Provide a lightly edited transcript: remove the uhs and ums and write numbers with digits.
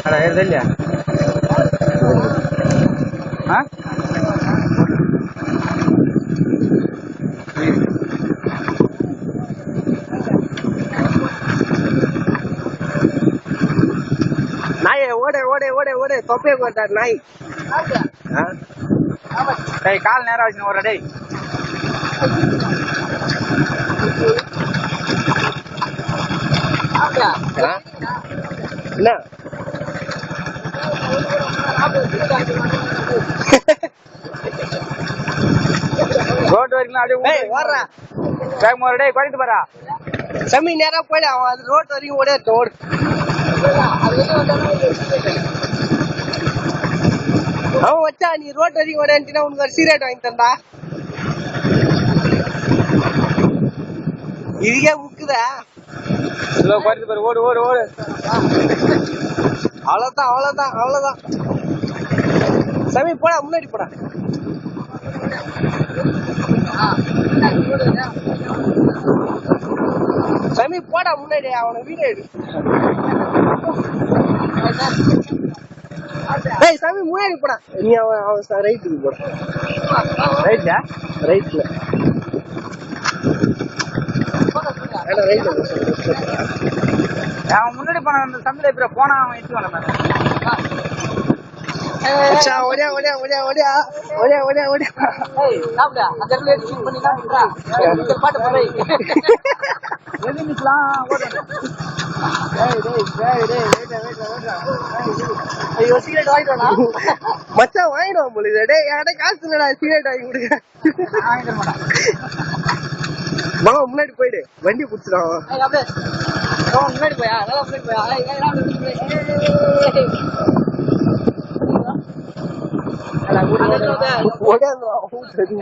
இல்லையா நாய் ஓட ஓட ஓட ஓட தொப்பைய போட்டார் நாய். டேய் கால் நேரம் ஆச்சு ஒரு டேய். என்ன ரோட் வரைக்கும் அப்படியே ஓடுறா வேகம் ஒரு டேய் குறைத்து பாரா சமி நேரம் போயிடு அவன் அது ரோட் வரைக்கும் ஓட ஓடு. அவன் வச்சா நீ ரோட் வரைக்கும் ஓடா உனக்கு ஒரு சீரேட் வாங்கி தந்தா இதுக்கே முக்குதா குறைத்து பாரு ஓடு ஓடு ஓடு. அவ்வளவுதான் அவ்வளவுதான் அவ்வளவுதான் சமி போடா முன்னாடி போடா. சமி போடா முன்னாடி அவனை வீடியோ எடு. ஏய் சமி முன்னாடி போடா நீ அவன் ரைட்டுக்கு போட. ரைட்ல ரைட்ல அவன் முன்னாடி போன அந்த சந்தில இப்ப போனா அவன் எட்டு வர ஓடியா ஓடியா ஓடியா ஓடியா ஓடியா ஓடியா ஓடியா பாட்டு மச்சான் வாங்கிடுவான் போல டே யார்ட்ட காசு இல்லடா சீரேட் வாங்கி கொடுக்க. மாமா முன்னாடி போயிடு வண்டி புடிச்சிடும். முன்னாடி போயா ஓடியா வீட்டுக்கு